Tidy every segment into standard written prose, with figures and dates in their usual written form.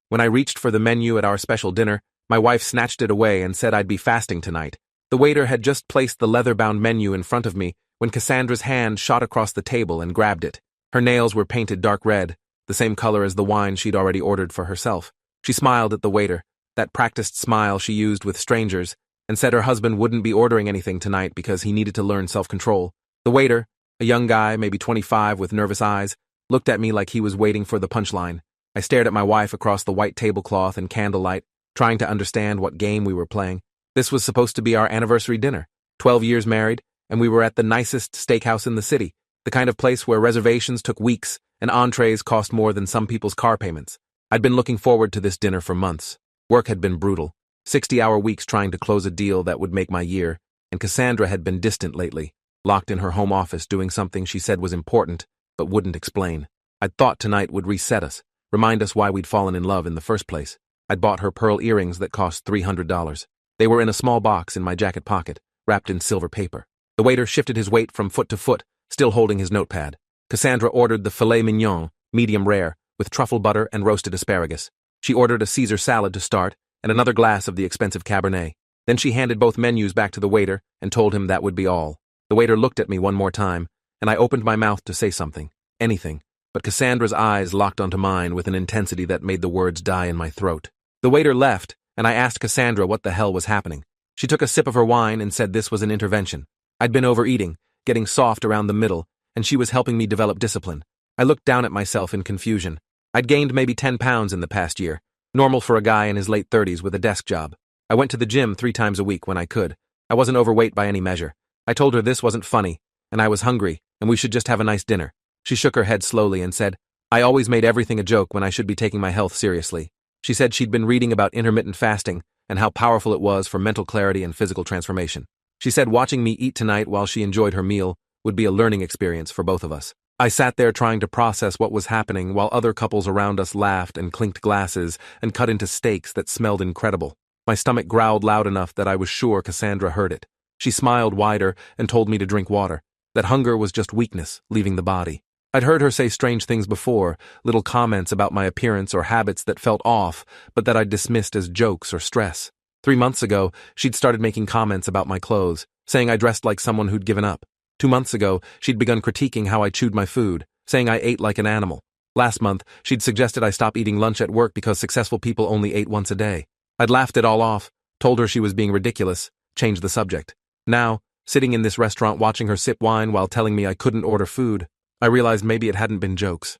When I reached for the menu at our special dinner, my wife snatched it away and said I'd be fasting tonight. The waiter had just placed the leather-bound menu in front of me when Cassandra's hand shot across the table and grabbed it. Her nails were painted dark red, the same color as the wine she'd already ordered for herself. She smiled at the waiter, that practiced smile she used with strangers, and said her husband wouldn't be ordering anything tonight because he needed to learn self-control. The waiter, a young guy, maybe 25 with nervous eyes, looked at me like he was waiting for the punchline. I stared at my wife across the white tablecloth and candlelight, trying to understand what game we were playing. This was supposed to be our anniversary dinner, 12 years married, and we were at the nicest steakhouse in the city, the kind of place where reservations took weeks and entrees cost more than some people's car payments. I'd been looking forward to this dinner for months. Work had been brutal, 60-hour weeks trying to close a deal that would make my year, and Cassandra had been distant lately, locked in her home office doing something she said was important, but wouldn't explain. I'd thought tonight would reset us, remind us why we'd fallen in love in the first place. I'd bought her pearl earrings that cost $300. They were in a small box in my jacket pocket, wrapped in silver paper. The waiter shifted his weight from foot to foot, still holding his notepad. Cassandra ordered the filet mignon, medium rare, with truffle butter and roasted asparagus. She ordered a Caesar salad to start, and another glass of the expensive Cabernet. Then she handed both menus back to the waiter and told him that would be all. The waiter looked at me one more time, and I opened my mouth to say something, anything, but Cassandra's eyes locked onto mine with an intensity that made the words die in my throat. The waiter left, and I asked Cassandra what the hell was happening. She took a sip of her wine and said this was an intervention. I'd been overeating, getting soft around the middle, and she was helping me develop discipline. I looked down at myself in confusion. I'd gained maybe 10 pounds in the past year, normal for a guy in his late 30s with a desk job. I went to the gym 3 times a week when I could. I wasn't overweight by any measure. I told her this wasn't funny, and I was hungry, and we should just have a nice dinner. She shook her head slowly and said, I always made everything a joke when I should be taking my health seriously. She said she'd been reading about intermittent fasting and how powerful it was for mental clarity and physical transformation. She said watching me eat tonight while she enjoyed her meal would be a learning experience for both of us. I sat there trying to process what was happening while other couples around us laughed and clinked glasses and cut into steaks that smelled incredible. My stomach growled loud enough that I was sure Cassandra heard it. She smiled wider and told me to drink water, that hunger was just weakness leaving the body. I'd heard her say strange things before, little comments about my appearance or habits that felt off, but that I'd dismissed as jokes or stress. 3 months ago, she'd started making comments about my clothes, saying I dressed like someone who'd given up. 2 months ago, she'd begun critiquing how I chewed my food, saying I ate like an animal. Last month, she'd suggested I stop eating lunch at work because successful people only ate once a day. I'd laughed it all off, told her she was being ridiculous, changed the subject. Now, sitting in this restaurant watching her sip wine while telling me I couldn't order food, I realized maybe it hadn't been jokes.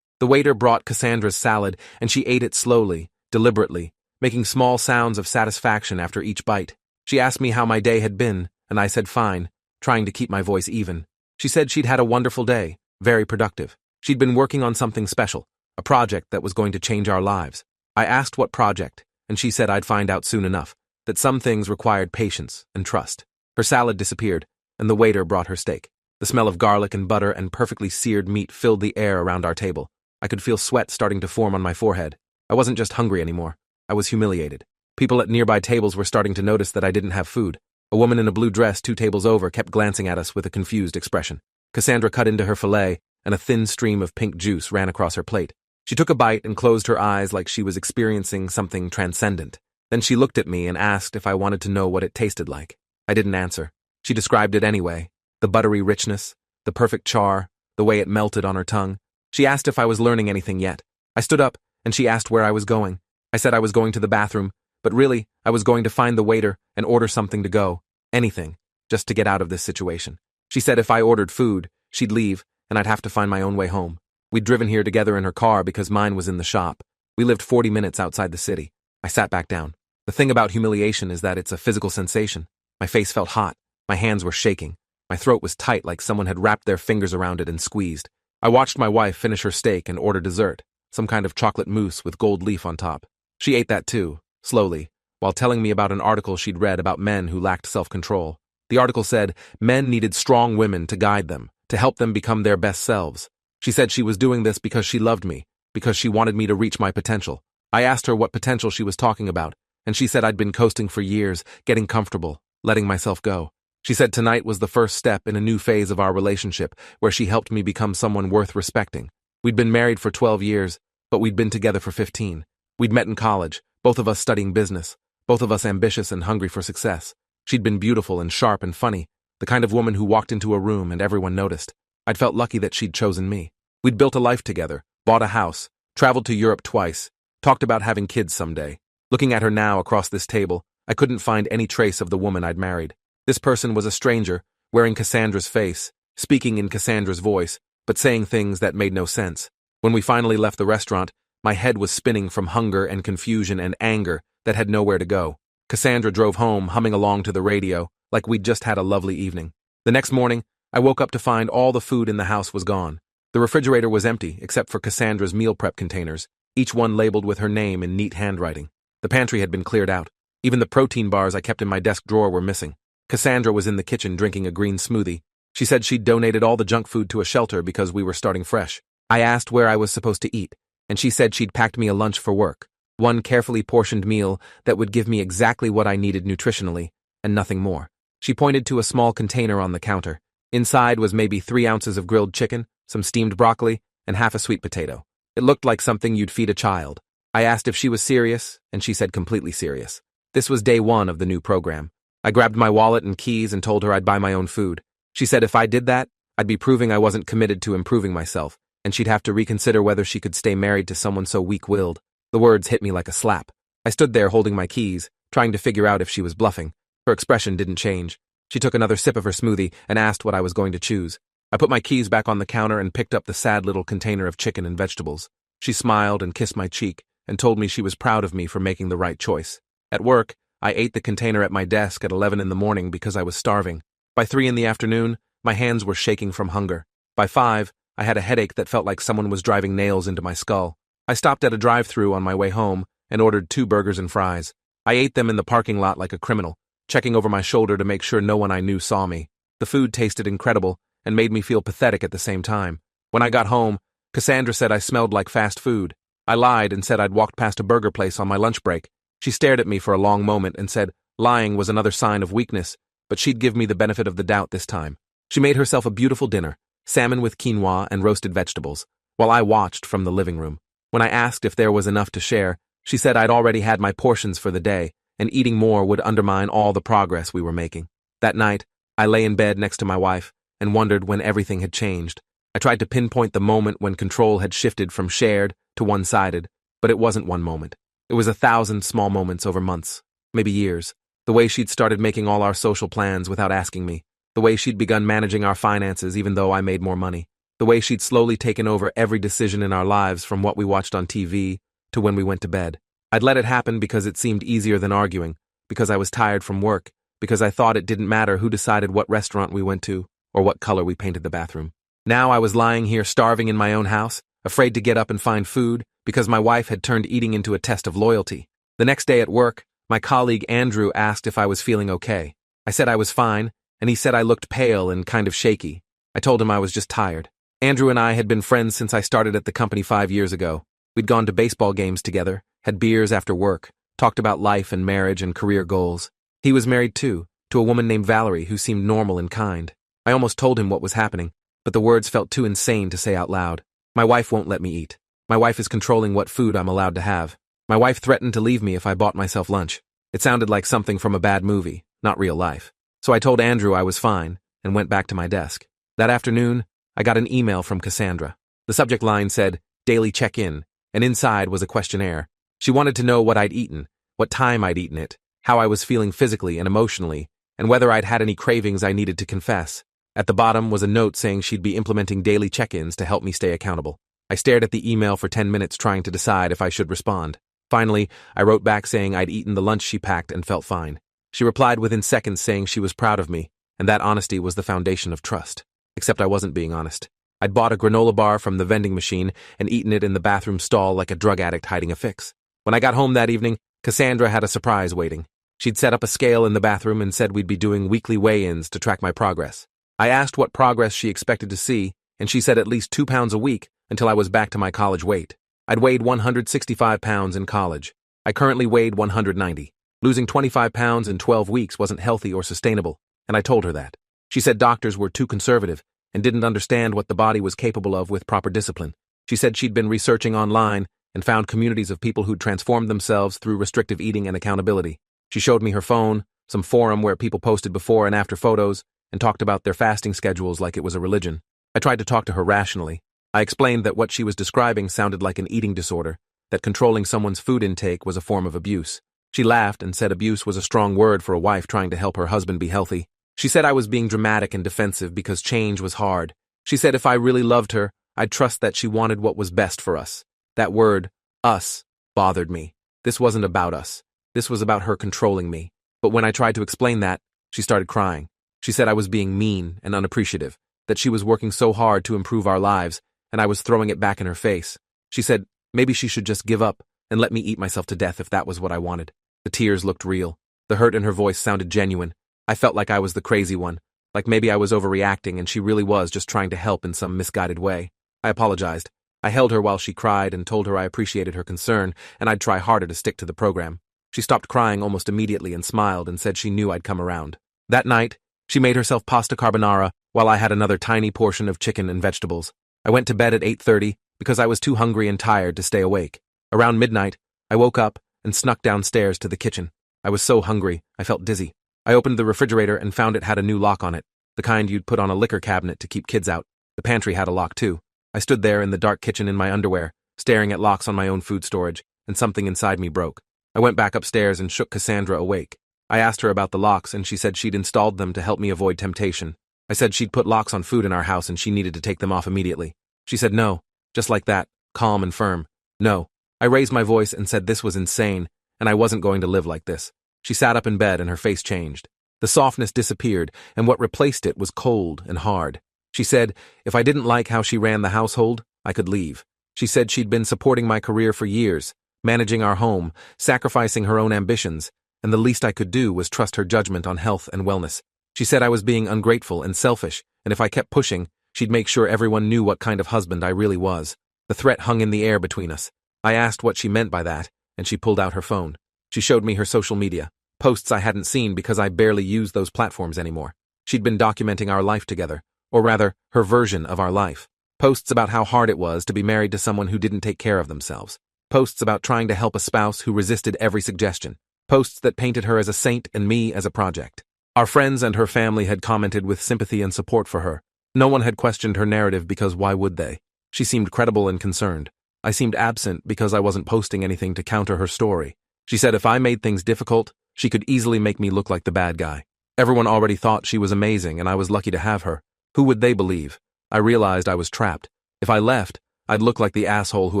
The waiter brought Cassandra's salad, and she ate it slowly, deliberately, making small sounds of satisfaction after each bite. She asked me how my day had been, and I said fine, trying to keep my voice even. She said she'd had a wonderful day, very productive. She'd been working on something special, a project that was going to change our lives. I asked what project, and she said I'd find out soon enough, that some things required patience and trust. Her salad disappeared, and the waiter brought her steak. The smell of garlic and butter and perfectly seared meat filled the air around our table. I could feel sweat starting to form on my forehead. I wasn't just hungry anymore. I was humiliated. People at nearby tables were starting to notice that I didn't have food. A woman in a blue dress 2 tables over kept glancing at us with a confused expression. Cassandra cut into her filet, and a thin stream of pink juice ran across her plate. She took a bite and closed her eyes like she was experiencing something transcendent. Then she looked at me and asked if I wanted to know what it tasted like. I didn't answer. She described it anyway. The buttery richness, the perfect char, the way it melted on her tongue. She asked if I was learning anything yet. I stood up, and she asked where I was going. I said I was going to the bathroom, but really, I was going to find the waiter and order something to go. Anything, just to get out of this situation. She said if I ordered food, she'd leave, and I'd have to find my own way home. We'd driven here together in her car because mine was in the shop. We lived 40 minutes outside the city. I sat back down. The thing about humiliation is that it's a physical sensation. My face felt hot. My hands were shaking. My throat was tight like someone had wrapped their fingers around it and squeezed. I watched my wife finish her steak and order dessert, some kind of chocolate mousse with gold leaf on top. She ate that too, slowly, while telling me about an article she'd read about men who lacked self-control. The article said men needed strong women to guide them, to help them become their best selves. She said she was doing this because she loved me, because she wanted me to reach my potential. I asked her what potential she was talking about, and she said I'd been coasting for years, getting comfortable, letting myself go. She said tonight was the first step in a new phase of our relationship where she helped me become someone worth respecting. We'd been married for 12 years, but we'd been together for 15. We'd met in college, both of us studying business, both of us ambitious and hungry for success. She'd been beautiful and sharp and funny, the kind of woman who walked into a room and everyone noticed. I'd felt lucky that she'd chosen me. We'd built a life together, bought a house, traveled to Europe twice, talked about having kids someday. Looking at her now across this table, I couldn't find any trace of the woman I'd married. This person was a stranger, wearing Cassandra's face, speaking in Cassandra's voice, but saying things that made no sense. When we finally left the restaurant, my head was spinning from hunger and confusion and anger that had nowhere to go. Cassandra drove home, humming along to the radio, like we'd just had a lovely evening. The next morning, I woke up to find all the food in the house was gone. The refrigerator was empty, except for Cassandra's meal prep containers, each one labeled with her name in neat handwriting. The pantry had been cleared out. Even the protein bars I kept in my desk drawer were missing. Cassandra was in the kitchen drinking a green smoothie. She said she'd donated all the junk food to a shelter because we were starting fresh. I asked where I was supposed to eat, and she said she'd packed me a lunch for work, one carefully portioned meal that would give me exactly what I needed nutritionally, and nothing more. She pointed to a small container on the counter. Inside was maybe 3 ounces of grilled chicken, some steamed broccoli, and half a sweet potato. It looked like something you'd feed a child. I asked if she was serious, and she said completely serious. This was day 1 of the new program. I grabbed my wallet and keys and told her I'd buy my own food. She said if I did that, I'd be proving I wasn't committed to improving myself, and she'd have to reconsider whether she could stay married to someone so weak-willed. The words hit me like a slap. I stood there holding my keys, trying to figure out if she was bluffing. Her expression didn't change. She took another sip of her smoothie and asked what I was going to choose. I put my keys back on the counter and picked up the sad little container of chicken and vegetables. She smiled and kissed my cheek and told me she was proud of me for making the right choice. At work, I ate the container at my desk at 11 in the morning because I was starving. By 3 in the afternoon, my hands were shaking from hunger. By 5, I had a headache that felt like someone was driving nails into my skull. I stopped at a drive-thru on my way home and ordered 2 burgers and fries. I ate them in the parking lot like a criminal, checking over my shoulder to make sure no one I knew saw me. The food tasted incredible and made me feel pathetic at the same time. When I got home, Cassandra said I smelled like fast food. I lied and said I'd walked past a burger place on my lunch break. She stared at me for a long moment and said lying was another sign of weakness, but she'd give me the benefit of the doubt this time. She made herself a beautiful dinner, salmon with quinoa and roasted vegetables, while I watched from the living room. When I asked if there was enough to share, she said I'd already had my portions for the day, and eating more would undermine all the progress we were making. That night, I lay in bed next to my wife and wondered when everything had changed. I tried to pinpoint the moment when control had shifted from shared to one-sided, but it wasn't one moment. It was 1,000 small moments over months, maybe years. The way she'd started making all our social plans without asking me. The way she'd begun managing our finances even though I made more money. The way she'd slowly taken over every decision in our lives from what we watched on TV to when we went to bed. I'd let it happen because it seemed easier than arguing, because I was tired from work, because I thought it didn't matter who decided what restaurant we went to or what color we painted the bathroom. Now I was lying here starving in my own house, afraid to get up and find food because my wife had turned eating into a test of loyalty. The next day at work, my colleague Andrew asked if I was feeling okay. I said I was fine, and he said I looked pale and kind of shaky. I told him I was just tired. Andrew and I had been friends since I started at the company 5 years ago. We'd gone to baseball games together, had beers after work, talked about life and marriage and career goals. He was married too, to a woman named Valerie who seemed normal and kind. I almost told him what was happening, but the words felt too insane to say out loud. My wife won't let me eat. My wife is controlling what food I'm allowed to have. My wife threatened to leave me if I bought myself lunch. It sounded like something from a bad movie, not real life. So I told Andrew I was fine and went back to my desk. That afternoon, I got an email from Cassandra. The subject line said, "Daily check-in," and inside was a questionnaire. She wanted to know what I'd eaten, what time I'd eaten it, how I was feeling physically and emotionally, and whether I'd had any cravings I needed to confess. At the bottom was a note saying she'd be implementing daily check-ins to help me stay accountable. I stared at the email for 10 minutes trying to decide if I should respond. Finally, I wrote back saying I'd eaten the lunch she packed and felt fine. She replied within seconds saying she was proud of me, and that honesty was the foundation of trust. Except I wasn't being honest. I'd bought a granola bar from the vending machine and eaten it in the bathroom stall like a drug addict hiding a fix. When I got home that evening, Cassandra had a surprise waiting. She'd set up a scale in the bathroom and said we'd be doing weekly weigh-ins to track my progress. I asked what progress she expected to see, and she said at least 2 pounds a week until I was back to my college weight. I'd weighed 165 pounds in college. I currently weighed 190. Losing 25 pounds in 12 weeks wasn't healthy or sustainable, and I told her that. She said doctors were too conservative and didn't understand what the body was capable of with proper discipline. She said she'd been researching online and found communities of people who'd transformed themselves through restrictive eating and accountability. She showed me her phone, some forum where people posted before and after photos, and talked about their fasting schedules like it was a religion. I tried to talk to her rationally. I explained that what she was describing sounded like an eating disorder, that controlling someone's food intake was a form of abuse. She laughed and said abuse was a strong word for a wife trying to help her husband be healthy. She said I was being dramatic and defensive because change was hard. She said if I really loved her, I'd trust that she wanted what was best for us. That word, us, bothered me. This wasn't about us. This was about her controlling me. But when I tried to explain that, she started crying. She said I was being mean and unappreciative, that she was working so hard to improve our lives, and I was throwing it back in her face. She said maybe she should just give up and let me eat myself to death if that was what I wanted. The tears looked real. The hurt in her voice sounded genuine. I felt like I was the crazy one, like maybe I was overreacting and she really was just trying to help in some misguided way. I apologized. I held her while she cried and told her I appreciated her concern and I'd try harder to stick to the program. She stopped crying almost immediately and smiled and said she knew I'd come around. That night, she made herself pasta carbonara while I had another tiny portion of chicken and vegetables. I went to bed at 8:30 because I was too hungry and tired to stay awake. Around midnight, I woke up and snuck downstairs to the kitchen. I was so hungry, I felt dizzy. I opened the refrigerator and found it had a new lock on it, the kind you'd put on a liquor cabinet to keep kids out. The pantry had a lock too. I stood there in the dark kitchen in my underwear, staring at locks on my own food storage, and something inside me broke. I went back upstairs and shook Cassandra awake. I asked her about the locks and she said she'd installed them to help me avoid temptation. I said she'd put locks on food in our house and she needed to take them off immediately. She said no, just like that, calm and firm. No. I raised my voice and said this was insane, and I wasn't going to live like this. She sat up in bed and her face changed. The softness disappeared, and what replaced it was cold and hard. She said if I didn't like how she ran the household, I could leave. She said she'd been supporting my career for years, managing our home, sacrificing her own ambitions, and the least I could do was trust her judgment on health and wellness. She said I was being ungrateful and selfish, and if I kept pushing, she'd make sure everyone knew what kind of husband I really was. The threat hung in the air between us. I asked what she meant by that, and she pulled out her phone. She showed me her social media, posts I hadn't seen because I barely used those platforms anymore. She'd been documenting our life together, or rather, her version of our life. Posts about how hard it was to be married to someone who didn't take care of themselves. Posts about trying to help a spouse who resisted every suggestion. Posts that painted her as a saint and me as a project. Our friends and her family had commented with sympathy and support for her. No one had questioned her narrative because why would they? She seemed credible and concerned. I seemed absent because I wasn't posting anything to counter her story. She said if I made things difficult, she could easily make me look like the bad guy. Everyone already thought she was amazing and I was lucky to have her. Who would they believe? I realized I was trapped. If I left, I'd look like the asshole who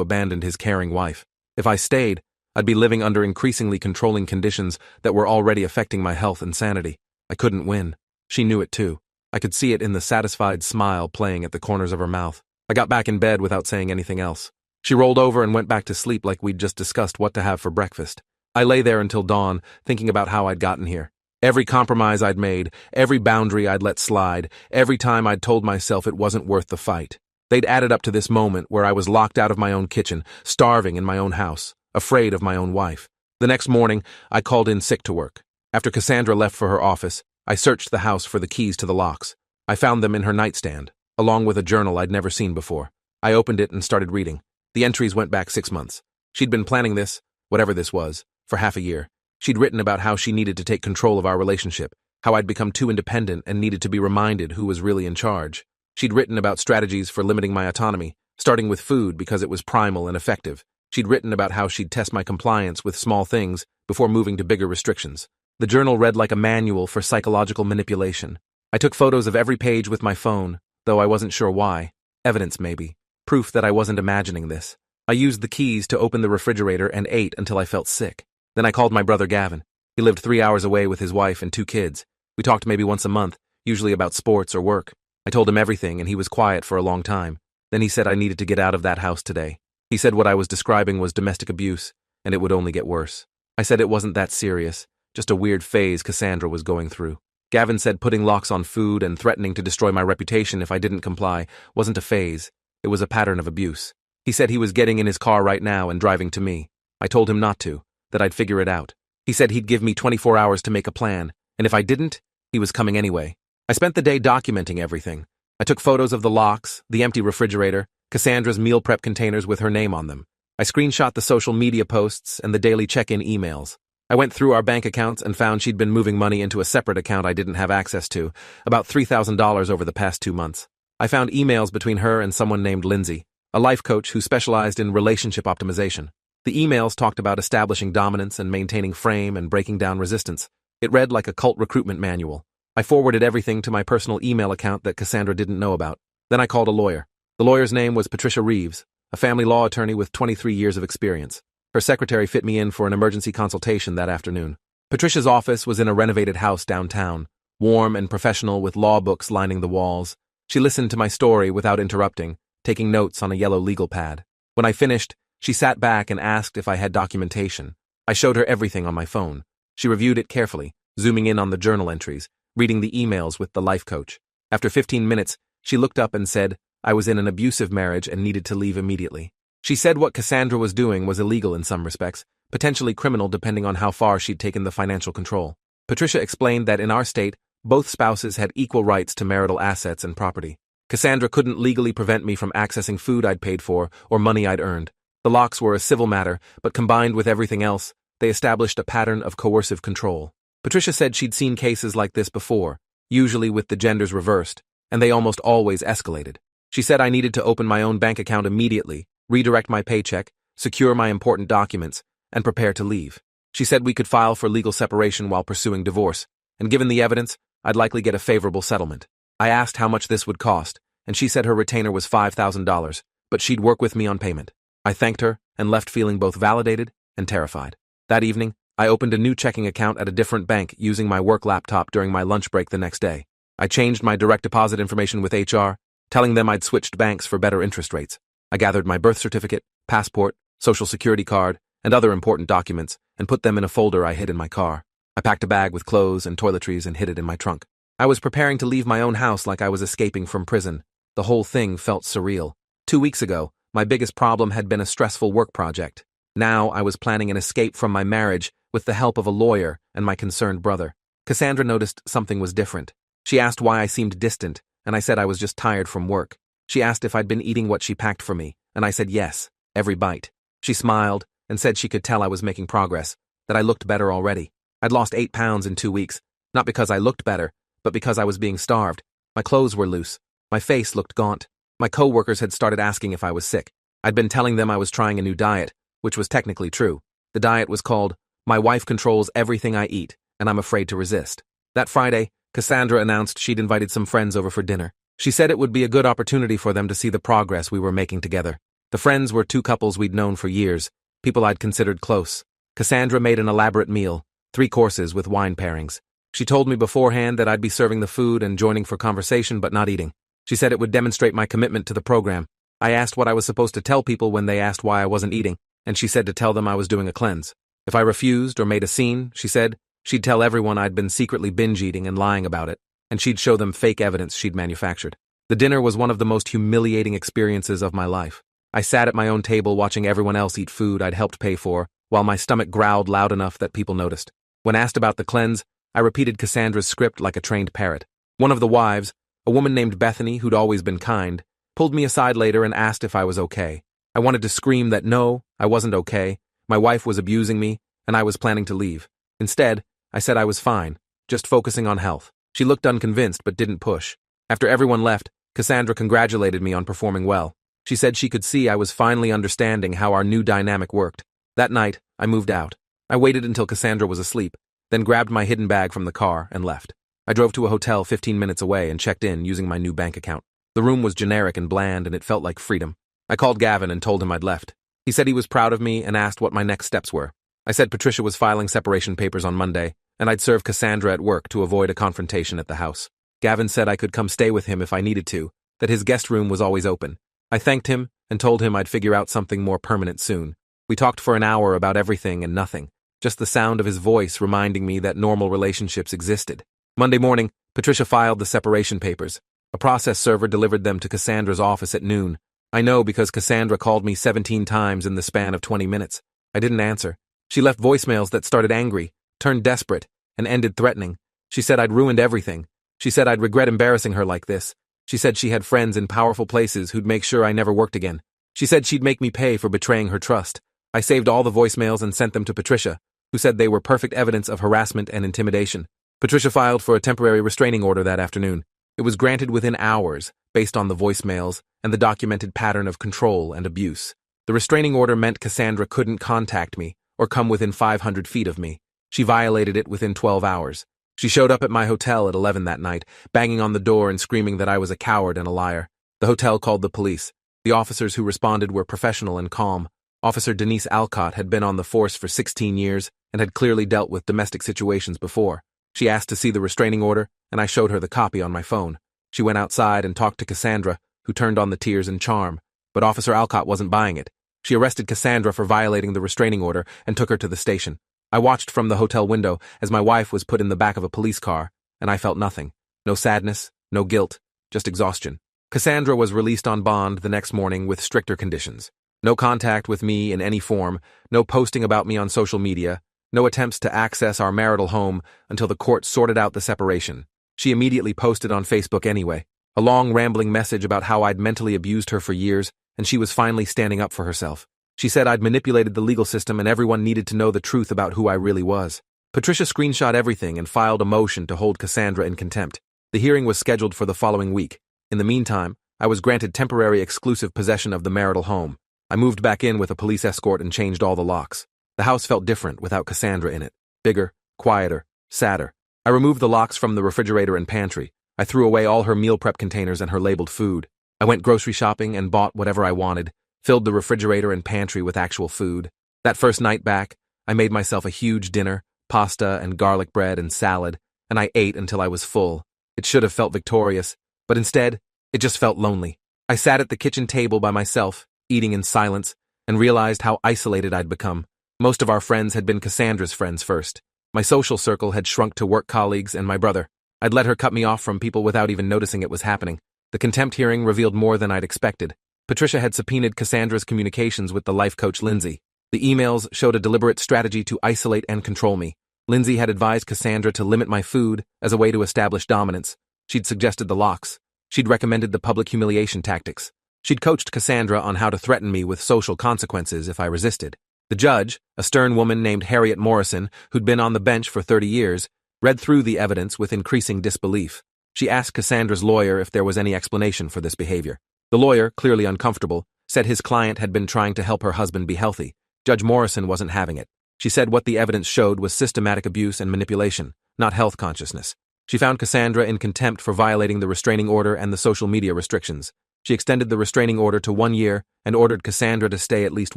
abandoned his caring wife. If I stayed, I'd be living under increasingly controlling conditions that were already affecting my health and sanity. I couldn't win. She knew it too. I could see it in the satisfied smile playing at the corners of her mouth. I got back in bed without saying anything else. She rolled over and went back to sleep like we'd just discussed what to have for breakfast. I lay there until dawn, thinking about how I'd gotten here. Every compromise I'd made, every boundary I'd let slide, every time I'd told myself it wasn't worth the fight. They'd added up to this moment where I was locked out of my own kitchen, starving in my own house, afraid of my own wife. The next morning, I called in sick to work. After Cassandra left for her office, I searched the house for the keys to the locks. I found them in her nightstand, along with a journal I'd never seen before. I opened it and started reading. The entries went back 6 months. She'd been planning this, whatever this was, for half a year. She'd written about how she needed to take control of our relationship, how I'd become too independent and needed to be reminded who was really in charge. She'd written about strategies for limiting my autonomy, starting with food because it was primal and effective. She'd written about how she'd test my compliance with small things before moving to bigger restrictions. The journal read like a manual for psychological manipulation. I took photos of every page with my phone, though I wasn't sure why. Evidence, maybe. Proof that I wasn't imagining this. I used the keys to open the refrigerator and ate until I felt sick. Then I called my brother Gavin. He lived 3 hours away with his wife and 2 kids. We talked maybe once a month, usually about sports or work. I told him everything and he was quiet for a long time. Then he said I needed to get out of that house today. He said what I was describing was domestic abuse, and it would only get worse. I said it wasn't that serious, just a weird phase Cassandra was going through. Gavin said putting locks on food and threatening to destroy my reputation if I didn't comply wasn't a phase. It was a pattern of abuse. He said he was getting in his car right now and driving to me. I told him not to, that I'd figure it out. He said he'd give me 24 hours to make a plan, and if I didn't, he was coming anyway. I spent the day documenting everything. I took photos of the locks, the empty refrigerator, Cassandra's meal prep containers with her name on them. I screenshot the social media posts and the daily check-in emails. I went through our bank accounts and found she'd been moving money into a separate account I didn't have access to, about $3,000 over the past 2 months. I found emails between her and someone named Lindsay, a life coach who specialized in relationship optimization. The emails talked about establishing dominance and maintaining frame and breaking down resistance. It read like a cult recruitment manual. I forwarded everything to my personal email account that Cassandra didn't know about. Then I called a lawyer. The lawyer's name was Patricia Reeves, a family law attorney with 23 years of experience. Her secretary fit me in for an emergency consultation that afternoon. Patricia's office was in a renovated house downtown, warm and professional with law books lining the walls. She listened to my story without interrupting, taking notes on a yellow legal pad. When I finished, she sat back and asked if I had documentation. I showed her everything on my phone. She reviewed it carefully, zooming in on the journal entries, reading the emails with the life coach. After 15 minutes, she looked up and said, I was in an abusive marriage and needed to leave immediately. She said what Cassandra was doing was illegal in some respects, potentially criminal depending on how far she'd taken the financial control. Patricia explained that in our state, both spouses had equal rights to marital assets and property. Cassandra couldn't legally prevent me from accessing food I'd paid for or money I'd earned. The locks were a civil matter, but combined with everything else, they established a pattern of coercive control. Patricia said she'd seen cases like this before, usually with the genders reversed, and they almost always escalated. She said I needed to open my own bank account immediately, redirect my paycheck, secure my important documents, and prepare to leave. She said we could file for legal separation while pursuing divorce, and given the evidence, I'd likely get a favorable settlement. I asked how much this would cost, and she said her retainer was $5,000, but she'd work with me on payment. I thanked her and left feeling both validated and terrified. That evening, I opened a new checking account at a different bank using my work laptop during my lunch break the next day. I changed my direct deposit information with HR, telling them I'd switched banks for better interest rates. I gathered my birth certificate, passport, social security card, and other important documents and put them in a folder I hid in my car. I packed a bag with clothes and toiletries and hid it in my trunk. I was preparing to leave my own house like I was escaping from prison. The whole thing felt surreal. 2 weeks ago, my biggest problem had been a stressful work project. Now I was planning an escape from my marriage with the help of a lawyer and my concerned brother. Cassandra noticed something was different. She asked why I seemed distant, and I said I was just tired from work. She asked if I'd been eating what she packed for me, and I said yes, every bite. She smiled and said she could tell I was making progress, that I looked better already. I'd lost 8 pounds in 2 weeks, not because I looked better, but because I was being starved. My clothes were loose. My face looked gaunt. My coworkers had started asking if I was sick. I'd been telling them I was trying a new diet, which was technically true. The diet was called, My Wife Controls Everything I Eat, and I'm Afraid to Resist. That Friday, Cassandra announced she'd invited some friends over for dinner. She said it would be a good opportunity for them to see the progress we were making together. The friends were 2 couples we'd known for years, people I'd considered close. Cassandra made an elaborate meal, 3 courses with wine pairings. She told me beforehand that I'd be serving the food and joining for conversation but not eating. She said it would demonstrate my commitment to the program. I asked what I was supposed to tell people when they asked why I wasn't eating, and she said to tell them I was doing a cleanse. If I refused or made a scene, she said, she'd tell everyone I'd been secretly binge eating and lying about it, and she'd show them fake evidence she'd manufactured. The dinner was one of the most humiliating experiences of my life. I sat at my own table watching everyone else eat food I'd helped pay for, while my stomach growled loud enough that people noticed. When asked about the cleanse, I repeated Cassandra's script like a trained parrot. One of the wives, a woman named Bethany who'd always been kind, pulled me aside later and asked if I was okay. I wanted to scream that no, I wasn't okay, my wife was abusing me, and I was planning to leave. Instead, I said I was fine, just focusing on health. She looked unconvinced but didn't push. After everyone left, Cassandra congratulated me on performing well. She said she could see I was finally understanding how our new dynamic worked. That night, I moved out. I waited until Cassandra was asleep, then grabbed my hidden bag from the car and left. I drove to a hotel 15 minutes away and checked in using my new bank account. The room was generic and bland and it felt like freedom. I called Gavin and told him I'd left. He said he was proud of me and asked what my next steps were. I said Patricia was filing separation papers on Monday, and I'd serve Cassandra at work to avoid a confrontation at the house. Gavin said I could come stay with him if I needed to, that his guest room was always open. I thanked him and told him I'd figure out something more permanent soon. We talked for an hour about everything and nothing, just the sound of his voice reminding me that normal relationships existed. Monday morning, Patricia filed the separation papers. A process server delivered them to Cassandra's office at noon. I know because Cassandra called me 17 times in the span of 20 minutes. I didn't answer. She left voicemails that started angry, turned desperate, and ended threatening. She said I'd ruined everything. She said I'd regret embarrassing her like this. She said she had friends in powerful places who'd make sure I never worked again. She said she'd make me pay for betraying her trust. I saved all the voicemails and sent them to Patricia, who said they were perfect evidence of harassment and intimidation. Patricia filed for a temporary restraining order that afternoon. It was granted within hours, based on the voicemails and the documented pattern of control and abuse. The restraining order meant Cassandra couldn't contact me or come within 500 feet of me. She violated it within 12 hours. She showed up at my hotel at 11 that night, banging on the door and screaming that I was a coward and a liar. The hotel called the police. The officers who responded were professional and calm. Officer Denise Alcott had been on the force for 16 years and had clearly dealt with domestic situations before. She asked to see the restraining order, and I showed her the copy on my phone. She went outside and talked to Cassandra, who turned on the tears and charm. But Officer Alcott wasn't buying it. She arrested Cassandra for violating the restraining order and took her to the station. I watched from the hotel window as my wife was put in the back of a police car, and I felt nothing. No sadness, no guilt, just exhaustion. Cassandra was released on bond the next morning with stricter conditions. No contact with me in any form, no posting about me on social media, no attempts to access our marital home until the court sorted out the separation. She immediately posted on Facebook anyway, a long rambling message about how I'd mentally abused her for years, and she was finally standing up for herself. She said I'd manipulated the legal system and everyone needed to know the truth about who I really was. Patricia screenshot everything and filed a motion to hold Cassandra in contempt. The hearing was scheduled for the following week. In the meantime, I was granted temporary exclusive possession of the marital home. I moved back in with a police escort and changed all the locks. The house felt different without Cassandra in it. Bigger, quieter, sadder. I removed the locks from the refrigerator and pantry. I threw away all her meal prep containers and her labeled food. I went grocery shopping and bought whatever I wanted, filled the refrigerator and pantry with actual food. That first night back, I made myself a huge dinner, pasta and garlic bread and salad, and I ate until I was full. It should have felt victorious, but instead, it just felt lonely. I sat at the kitchen table by myself, eating in silence, and realized how isolated I'd become. Most of our friends had been Cassandra's friends first. My social circle had shrunk to work colleagues and my brother. I'd let her cut me off from people without even noticing it was happening. The contempt hearing revealed more than I'd expected. Patricia had subpoenaed Cassandra's communications with the life coach Lindsay. The emails showed a deliberate strategy to isolate and control me. Lindsay had advised Cassandra to limit my food as a way to establish dominance. She'd suggested the locks. She'd recommended the public humiliation tactics. She'd coached Cassandra on how to threaten me with social consequences if I resisted. The judge, a stern woman named Harriet Morrison, who'd been on the bench for 30 years, read through the evidence with increasing disbelief. She asked Cassandra's lawyer if there was any explanation for this behavior. The lawyer, clearly uncomfortable, said his client had been trying to help her husband be healthy. Judge Morrison wasn't having it. She said what the evidence showed was systematic abuse and manipulation, not health consciousness. She found Cassandra in contempt for violating the restraining order and the social media restrictions. She extended the restraining order to 1 year and ordered Cassandra to stay at least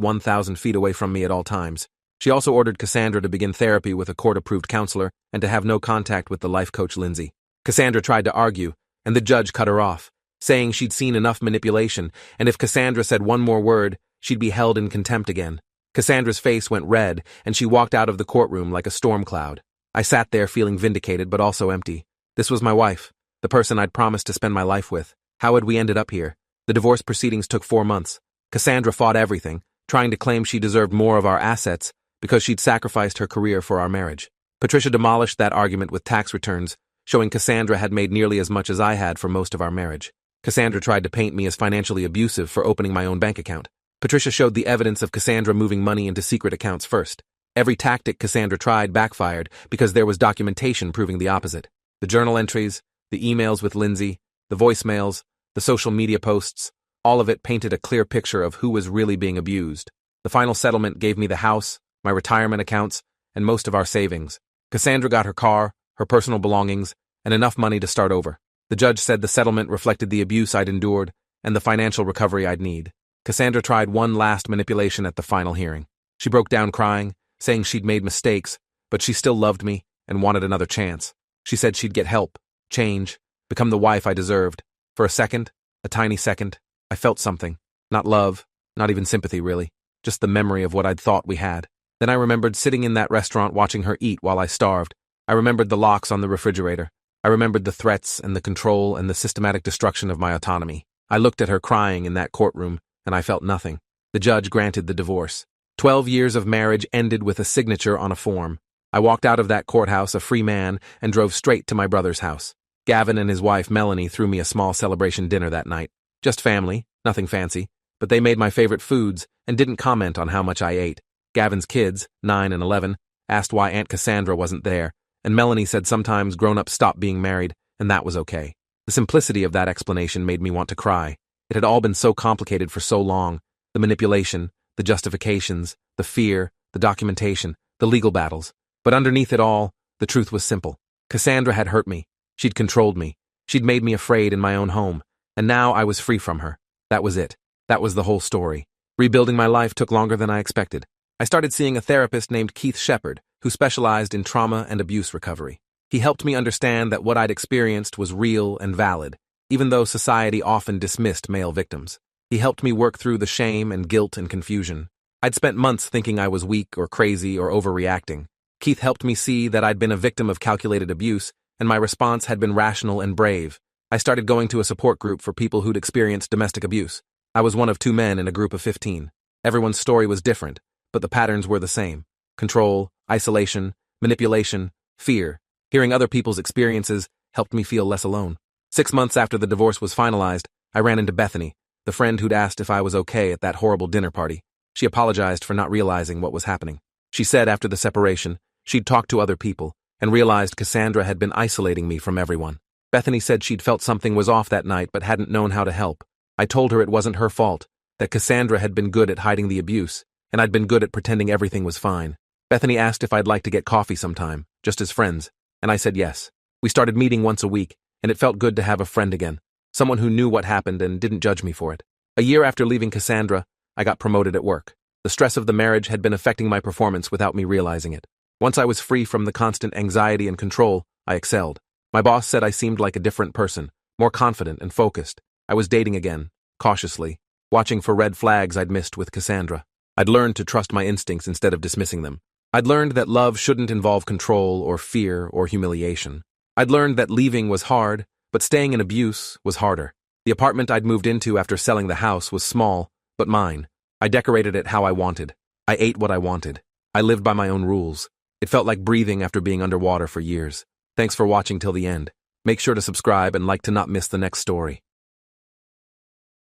1,000 feet away from me at all times. She also ordered Cassandra to begin therapy with a court-approved counselor and to have no contact with the life coach Lindsay. Cassandra tried to argue, and the judge cut her off, saying she'd seen enough manipulation, and if Cassandra said one more word, she'd be held in contempt again. Cassandra's face went red, and she walked out of the courtroom like a storm cloud. I sat there feeling vindicated but also empty. This was my wife, the person I'd promised to spend my life with. How had we ended up here? The divorce proceedings took 4 months. Cassandra fought everything, trying to claim she deserved more of our assets because she'd sacrificed her career for our marriage. Patricia demolished that argument with tax returns, showing Cassandra had made nearly as much as I had for most of our marriage. Cassandra tried to paint me as financially abusive for opening my own bank account. Patricia showed the evidence of Cassandra moving money into secret accounts first. Every tactic Cassandra tried backfired because there was documentation proving the opposite. The journal entries, the emails with Lindsay, the voicemails, the social media posts, all of it painted a clear picture of who was really being abused. The final settlement gave me the house, my retirement accounts, and most of our savings. Cassandra got her car, her personal belongings, and enough money to start over. The judge said the settlement reflected the abuse I'd endured and the financial recovery I'd need. Cassandra tried one last manipulation at the final hearing. She broke down crying, saying she'd made mistakes, but she still loved me and wanted another chance. She said she'd get help, change, become the wife I deserved. For a second, a tiny second, I felt something. Not love, not even sympathy really, just the memory of what I'd thought we had. Then I remembered sitting in that restaurant watching her eat while I starved. I remembered the locks on the refrigerator. I remembered the threats and the control and the systematic destruction of my autonomy. I looked at her crying in that courtroom, and I felt nothing. The judge granted the divorce. 12 years of marriage ended with a signature on a form. I walked out of that courthouse a free man and drove straight to my brother's house. Gavin and his wife Melanie threw me a small celebration dinner that night. Just family, nothing fancy, but they made my favorite foods and didn't comment on how much I ate. Gavin's kids, 9 and 11, asked why Aunt Cassandra wasn't there, and Melanie said sometimes grown-ups stop being married, and that was okay. The simplicity of that explanation made me want to cry. It had all been so complicated for so long. The manipulation, the justifications, the fear, the documentation, the legal battles. But underneath it all, the truth was simple. Cassandra had hurt me. She'd controlled me. She'd made me afraid in my own home. And now I was free from her. That was it. That was the whole story. Rebuilding my life took longer than I expected. I started seeing a therapist named Keith Shepard, who specialized in trauma and abuse recovery. He helped me understand that what I'd experienced was real and valid, even though society often dismissed male victims. He helped me work through the shame and guilt and confusion. I'd spent months thinking I was weak or crazy or overreacting. Keith helped me see that I'd been a victim of calculated abuse, and my response had been rational and brave. I started going to a support group for people who'd experienced domestic abuse. I was one of 2 men in a group of 15. Everyone's story was different, but the patterns were the same. Control, isolation, manipulation, fear. Hearing other people's experiences helped me feel less alone. 6 months after the divorce was finalized, I ran into Bethany, the friend who'd asked if I was okay at that horrible dinner party. She apologized for not realizing what was happening. She said after the separation, she'd talked to other people and realized Cassandra had been isolating me from everyone. Bethany said she'd felt something was off that night but hadn't known how to help. I told her it wasn't her fault, that Cassandra had been good at hiding the abuse, and I'd been good at pretending everything was fine. Bethany asked if I'd like to get coffee sometime, just as friends, and I said yes. We started meeting once a week, and it felt good to have a friend again, someone who knew what happened and didn't judge me for it. A year after leaving Cassandra, I got promoted at work. The stress of the marriage had been affecting my performance without me realizing it. Once I was free from the constant anxiety and control, I excelled. My boss said I seemed like a different person, more confident and focused. I was dating again, cautiously, watching for red flags I'd missed with Cassandra. I'd learned to trust my instincts instead of dismissing them. I'd learned that love shouldn't involve control or fear or humiliation. I'd learned that leaving was hard, but staying in abuse was harder. The apartment I'd moved into after selling the house was small, but mine. I decorated it how I wanted. I ate what I wanted. I lived by my own rules. It felt like breathing after being underwater for years. Thanks for watching till the end. Make sure to subscribe and like to not miss the next story.